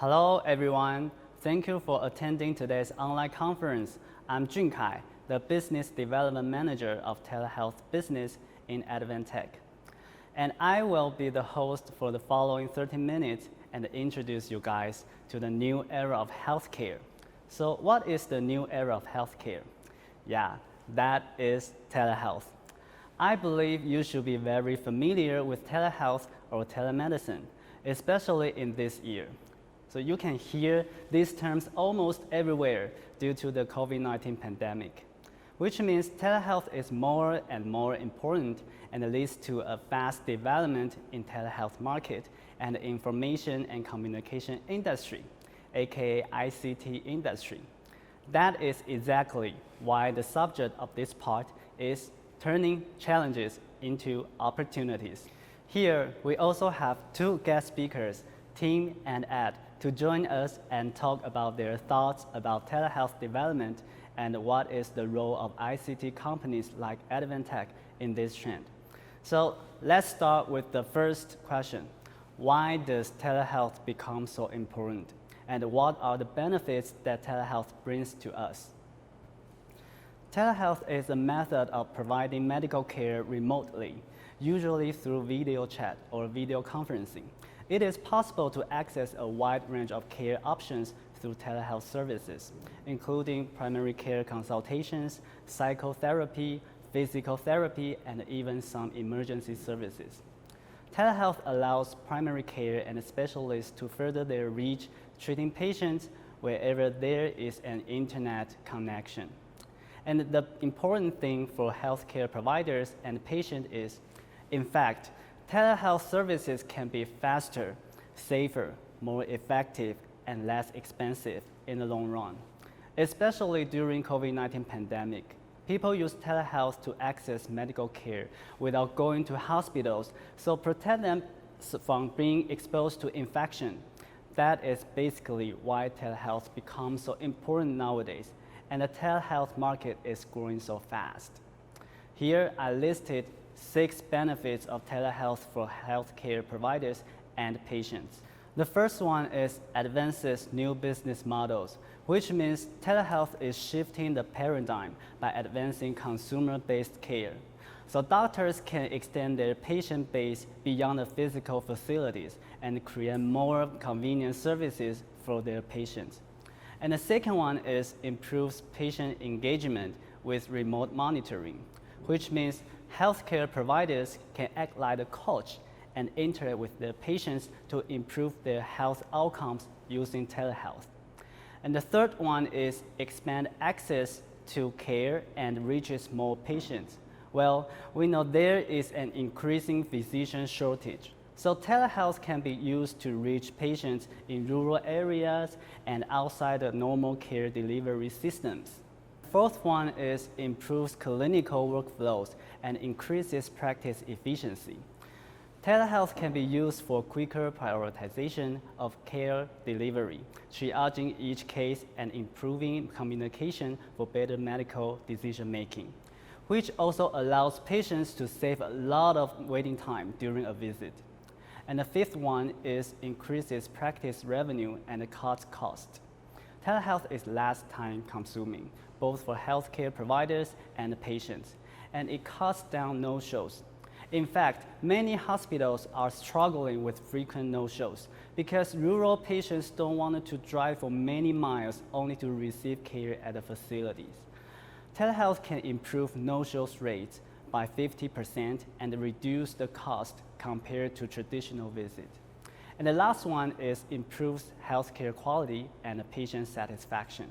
Hello everyone, thank you for attending today's online conference. I'm Junkai, the Business Development Manager of Telehealth Business in Advantech. And I will be the host for the following 30 minutes and introduce you guys to the new era of healthcare. So what is the new era of healthcare? Yeah, that is telehealth. I believe you should be very familiar with telehealth or telemedicine, especially in this year. So you can hear these terms almost everywhere due to the COVID-19 pandemic, which means telehealth is more and more important and leads to a fast development in telehealth market and the information and communication industry, aka ICT industry. That is exactly why the subject of this part is turning challenges into opportunities. Here, we also have two guest speakers, Tim and Ed, to join us and talk about their thoughts about telehealth development and what is the role of ICT companies like Advantech in this trend. So let's start with the first question. Why does telehealth become so important? And what are the benefits that telehealth brings to us? Telehealth is a method of providing medical care remotely, usually through video chat or video conferencing. It is possible to access a wide range of care options through telehealth services, including primary care consultations, psychotherapy, physical therapy, and even some emergency services. Telehealth allows primary care and specialists to further their reach, treating patients wherever there is an internet connection. And the important thing for healthcare providers and patients is, in fact, telehealth services can be faster, safer, more effective, and less expensive in the long run. Especially during COVID-19 pandemic, people use telehealth to access medical care without going to hospitals, so protect them from being exposed to infection. That is basically why telehealth becomes so important nowadays, and the telehealth market is growing so fast. Here I listed 6 benefits of telehealth for healthcare providers and patients. The first one is advances new business models, which means telehealth is shifting the paradigm by advancing consumer-based care. So doctors can extend their patient base beyond the physical facilities and create more convenient services for their patients. And the second one is improves patient engagement with remote monitoring, which means healthcare providers can act like a coach and interact with their patients to improve their health outcomes using telehealth. And the third one is expand access to care and reaches more patients. Well, we know there is an increasing physician shortage. So telehealth can be used to reach patients in rural areas and outside the normal care delivery systems. Fourth one is improves clinical workflows and increases practice efficiency. Telehealth can be used for quicker prioritization of care delivery, triaging each case and improving communication for better medical decision making, which also allows patients to save a lot of waiting time during a visit. And the fifth one is increases practice revenue and cuts cost. Telehealth is less time consuming, both for healthcare providers and patients, and it cuts down no-shows. In fact, many hospitals are struggling with frequent no-shows because rural patients don't want to drive for many miles only to receive care at the facilities. Telehealth can improve no-shows rates by 50% and reduce the cost compared to traditional visits. And the last one is improves healthcare quality and patient satisfaction,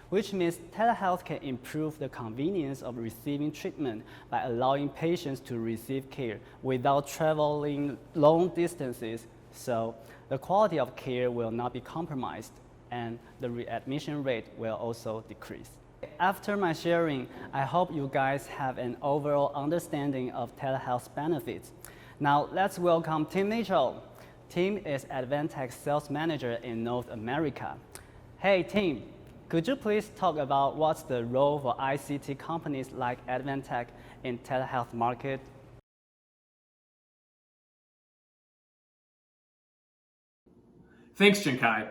which means telehealth can improve the convenience of receiving treatment by allowing patients to receive care without traveling long distances, so the quality of care will not be compromised and the readmission rate will also decrease. After my sharing, I hope you guys have an overall understanding of telehealth's benefits. Now let's welcome Tim Mitchell. Tim is Advantech Sales Manager in North America. Hey Tim, could you please talk about what's the role for ICT companies like Advantech in telehealth market? Thanks, Jinkai.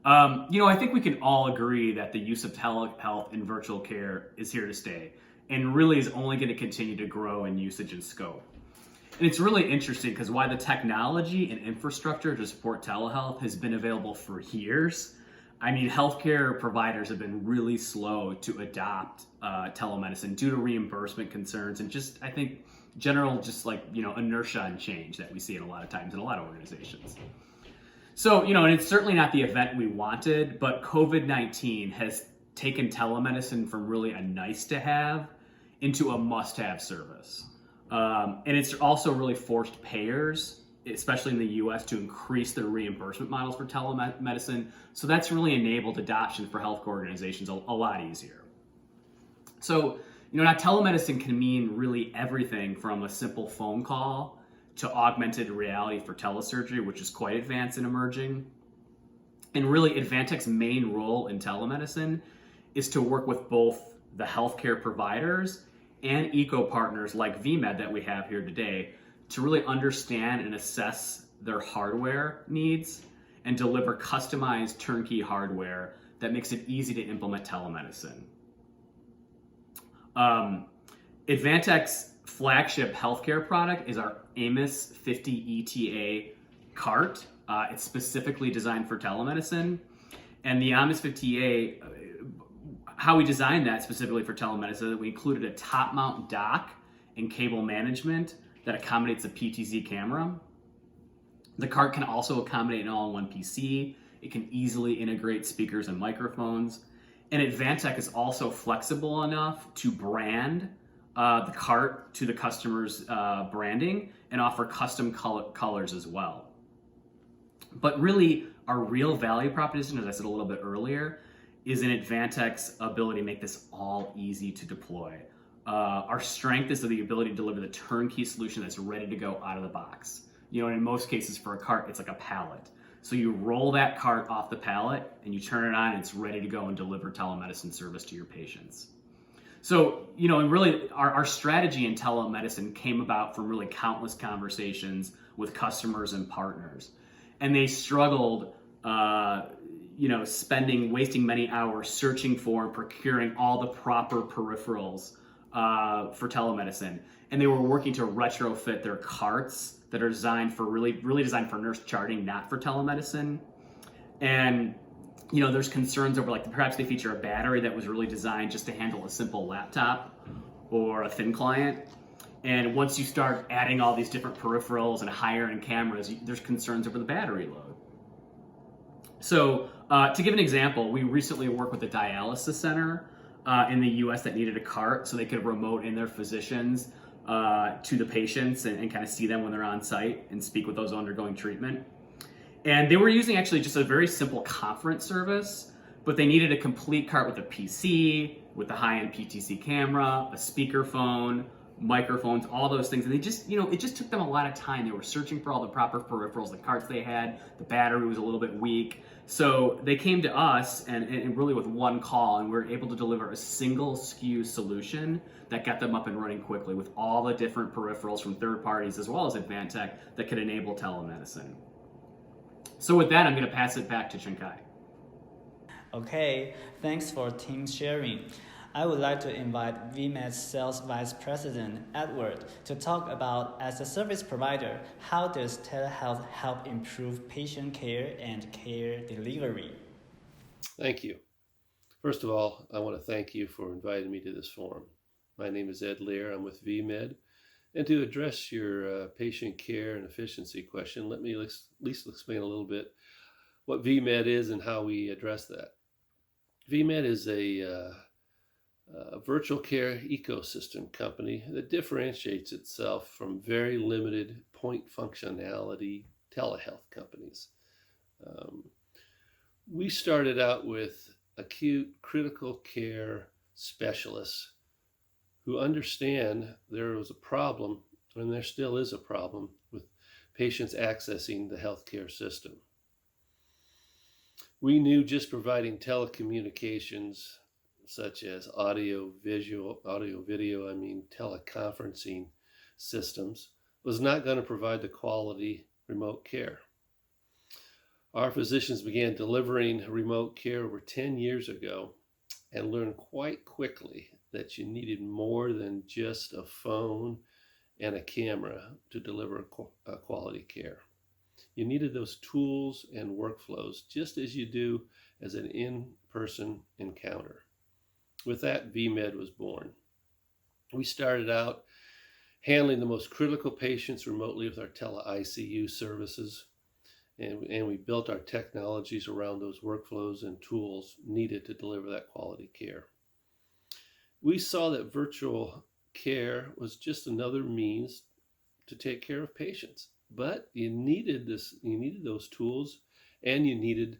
I think we can all agree that the use of telehealth and virtual care is here to stay and really is only going to continue to grow in usage and scope. And it's really interesting because while the technology and infrastructure to support telehealth has been available for years, I mean, healthcare providers have been really slow to adopt telemedicine due to reimbursement concerns and just, I think, general just like, inertia and change that we see in a lot of times in a lot of organizations. So, and it's certainly not the event we wanted, but COVID-19 has taken telemedicine from really a nice to have into a must have service. And it's also really forced payers, especially in the US, to increase their reimbursement models for telemedicine. So that's really enabled adoption for healthcare organizations a lot easier. So, now telemedicine can mean really everything from a simple phone call to augmented reality for telesurgery, which is quite advanced and emerging. And really, Advantech's main role in telemedicine is to work with both the healthcare providers and eco partners like vMed that we have here today to really understand and assess their hardware needs and deliver customized turnkey hardware that makes it easy to implement telemedicine. Advantech's flagship healthcare product is our AMIS 50 ETA cart. It's specifically designed for telemedicine. And the AMIS 50A, how we designed that specifically for telemedicine, we included a top mount dock and cable management that accommodates a PTZ camera. The cart can also accommodate an all-in-one PC. It can easily integrate speakers and microphones. And Advantech is also flexible enough to brand the cart to the customer's branding and offer custom colors as well. But really, our real value proposition, as I said a little bit earlier, is in Advantech's ability to make this all easy to deploy. Our strength is the ability to deliver the turnkey solution that's ready to go out of the box. And in most cases for a cart, it's like a pallet. So you roll that cart off the pallet and you turn it on and it's ready to go and deliver telemedicine service to your patients. So, and really our strategy in telemedicine came about from really countless conversations with customers and partners. And they struggled, wasting many hours searching for and procuring all the proper peripherals for telemedicine. And they were working to retrofit their carts that are designed for really designed for nurse charting, not for telemedicine. And there's concerns over perhaps they feature a battery that was really designed just to handle a simple laptop or a thin client. And once you start adding all these different peripherals and higher end cameras, there's concerns over the battery load. So to give an example, we recently worked with a dialysis center in the US that needed a cart so they could remote in their physicians to the patients and kind of see them when they're on site and speak with those undergoing treatment. And they were using actually just a very simple conference service, but they needed a complete cart with a PC, with a high-end PTC camera, a speakerphone, microphones, all those things. And they just, it just took them a lot of time. They were searching for all the proper peripherals, the carts they had, the battery was a little bit weak. So they came to us and really with one call, and we were able to deliver a single SKU solution that got them up and running quickly with all the different peripherals from third parties as well as Advantech that could enable telemedicine. So with that, I'm going to pass it back to Chinkai. Okay, thanks for team sharing. I would like to invite vMed's Sales Vice President, Edward, to talk about, as a service provider, how does telehealth help improve patient care and care delivery? Thank you. First of all, I want to thank you for inviting me to this forum. My name is Ed Lear. I'm with vMed. And to address your patient care and efficiency question, let me at least explain a little bit what vMed is and how we address that. vMed is a virtual care ecosystem company that differentiates itself from very limited point functionality telehealth companies. We started out with acute critical care specialists who understand there was a problem, and there still is a problem, with patients accessing the healthcare system. We knew just providing telecommunications such as audio, video, teleconferencing systems was not going to provide the quality remote care. Our physicians began delivering remote care over 10 years ago and learned quite quickly that you needed more than just a phone and a camera to deliver quality care. You needed those tools and workflows just as you do as an in-person encounter. With that, vMed was born. We started out handling the most critical patients remotely with our tele-ICU services, and we built our technologies around those workflows and tools needed to deliver that quality care. We saw that virtual care was just another means to take care of patients, but you needed those tools, and you needed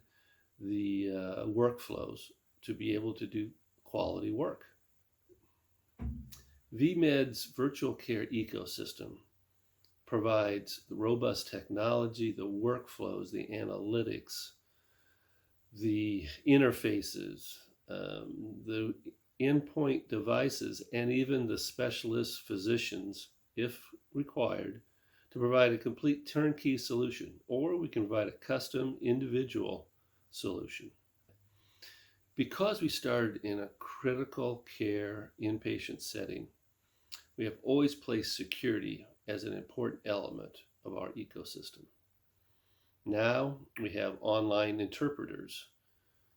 the workflows to be able to do quality work. vMed's virtual care ecosystem provides the robust technology, the workflows, the analytics, the interfaces, the endpoint devices, and even the specialist physicians, if required, to provide a complete turnkey solution, or we can provide a custom individual solution. Because we started in a critical care inpatient setting, we have always placed security as an important element of our ecosystem. Now we have online interpreters,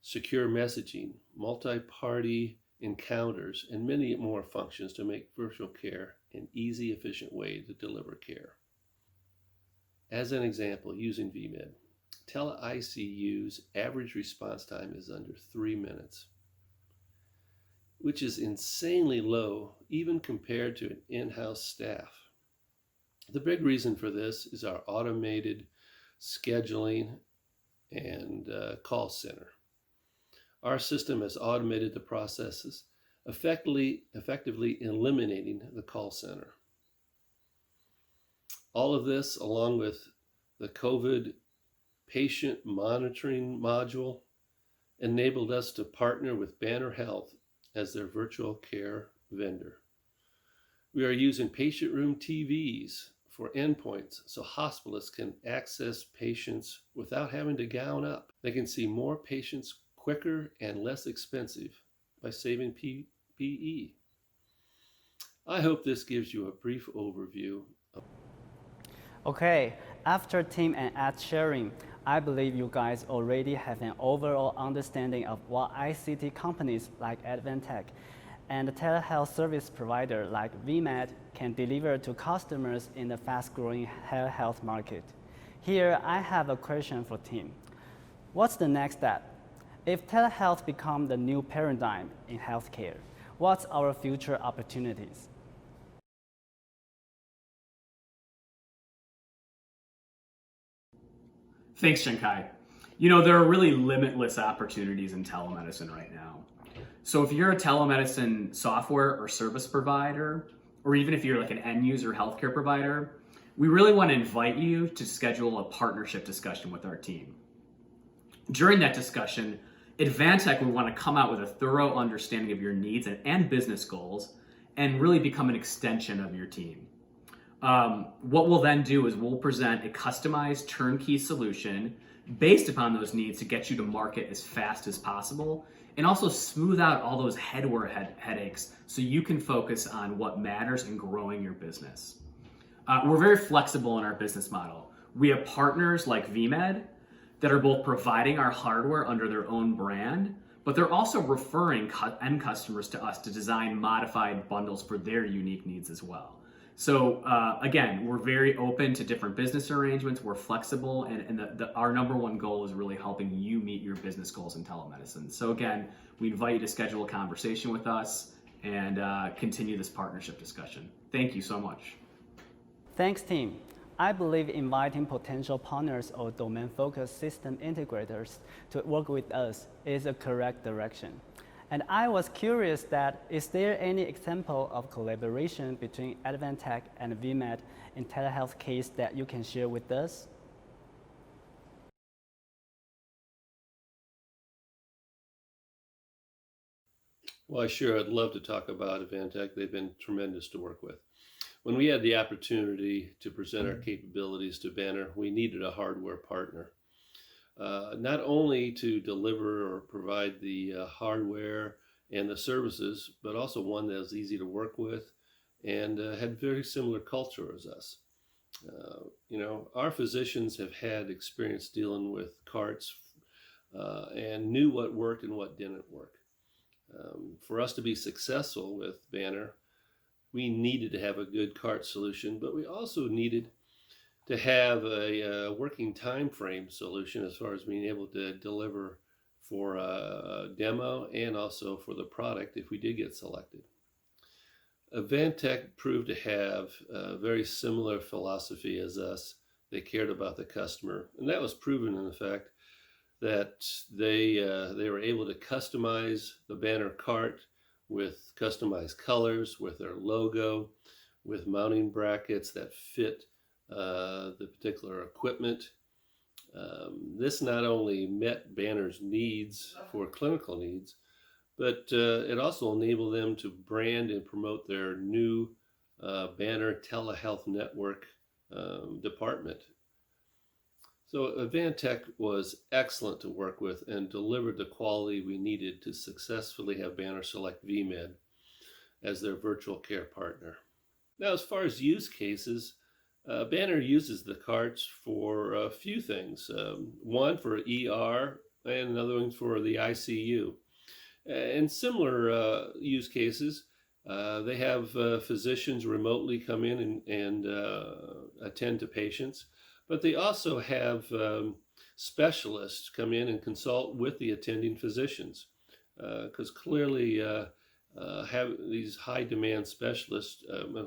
secure messaging, multi-party encounters, and many more functions to make virtual care an easy, efficient way to deliver care. As an example, using vMed, tele-ICU's average response time is under 3 minutes, which is insanely low even compared to an in-house staff. The big reason for this is our automated scheduling and call center. Our system has automated the processes, effectively eliminating the call center. All of this, along with the COVID patient monitoring module, enabled us to partner with Banner Health as their virtual care vendor. We are using patient room TVs for endpoints so hospitalists can access patients without having to gown up. They can see more patients quicker and less expensive by saving PPE. I hope this gives you a brief overview of. Okay, after Tim and Ed's sharing, I believe you guys already have an overall understanding of what ICT companies like Advantech and telehealth service provider like vMed can deliver to customers in the fast-growing telehealth market. Here, I have a question for Tim. What's the next step? If telehealth becomes the new paradigm in healthcare, what's our future opportunities? Thanks, Shankai. There are really limitless opportunities in telemedicine right now. So if you're a telemedicine software or service provider, or even if you're like an end user healthcare provider, we really want to invite you to schedule a partnership discussion with our team. During that discussion, Advantech would want to come out with a thorough understanding of your needs and business goals and really become an extension of your team. What we'll then do is we'll present a customized turnkey solution based upon those needs to get you to market as fast as possible and also smooth out all those headaches so you can focus on what matters in growing your business. We're very flexible in our business model. We have partners like vMed that are both providing our hardware under their own brand, but they're also referring end customers to us to design modified bundles for their unique needs as well. So again, we're very open to different business arrangements. We're flexible, and our number one goal is really helping you meet your business goals in telemedicine. So again, we invite you to schedule a conversation with us and continue this partnership discussion. Thank you so much. Thanks, Tim. I believe inviting potential partners or domain-focused system integrators to work with us is a correct direction. And I was curious that, is there any example of collaboration between Advantech and vMed in telehealth case that you can share with us? Well, sure, I'd love to talk about Advantech. They've been tremendous to work with. When we had the opportunity to present our capabilities to Banner, we needed a hardware partner. not only to deliver or provide the hardware and the services, but also one that is easy to work with and had very similar culture as us. Our physicians have had experience dealing with carts and knew what worked and what didn't work. For us to be successful with Banner, we needed to have a good cart solution, but we also needed to have a working time frame solution as far as being able to deliver for a demo and also for the product if we did get selected. Advantech proved to have a very similar philosophy as us. They cared about the customer, and that was proven in the fact that they were able to customize the Banner cart with customized colors, with their logo, with mounting brackets that fit the particular equipment. This not only met Banner's needs for clinical needs, but it also enabled them to brand and promote their new Banner Telehealth Network department. So Advantech was excellent to work with and delivered the quality we needed to successfully have Banner select vMed as their virtual care partner. Now, as far as use cases, Banner uses the carts for a few things. One for ER and another one for the ICU. In similar use cases, they have physicians remotely come in and attend to patients, but they also have specialists come in and consult with the attending physicians, because clearly have these high demand specialists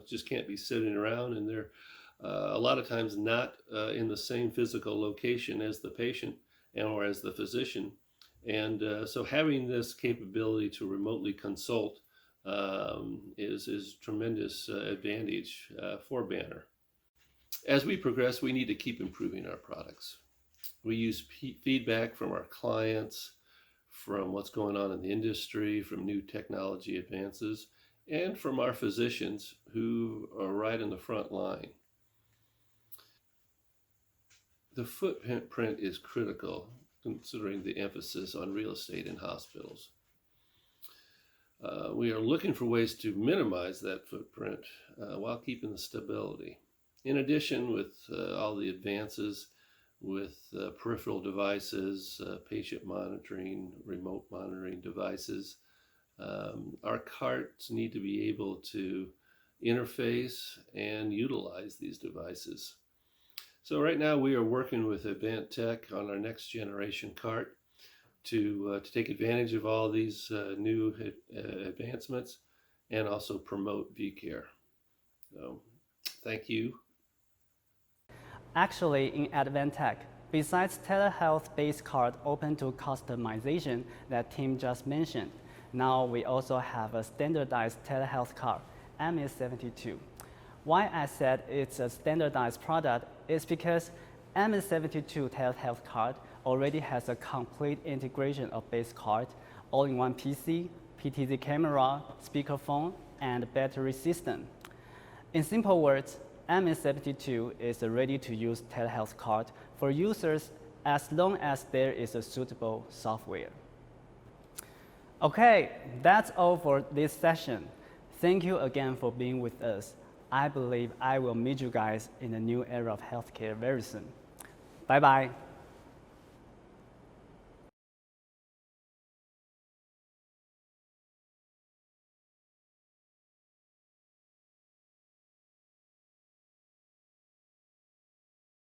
just can't be sitting around, and they're a lot of times not in the same physical location as the patient or as the physician. And so having this capability to remotely consult is tremendous advantage for Banner. As we progress, we need to keep improving our products. We use feedback from our clients, from what's going on in the industry, from new technology advances, and from our physicians who are right in the front line. The footprint is critical, considering the emphasis on real estate in hospitals. We are looking for ways to minimize that footprint while keeping the stability. In addition, with all the advances with peripheral devices, patient monitoring, remote monitoring devices, our carts need to be able to interface and utilize these devices. So right now we are working with Advantech on our next generation cart to take advantage of all these new advancements and also promote vCare. So thank you. Actually, in Advantech, besides telehealth-based card open to customization that Tim just mentioned, now we also have a standardized telehealth card, MS72. Why I said it's a standardized product is because MS72 telehealth card already has a complete integration of base card, all-in-one PC, PTZ camera, speakerphone, and battery system. In simple words, MS72 is a ready-to-use telehealth card for users as long as there is a suitable software. Okay, that's all for this session. Thank you again for being with us. I believe I will meet you guys in the new era of healthcare very soon. Bye-bye.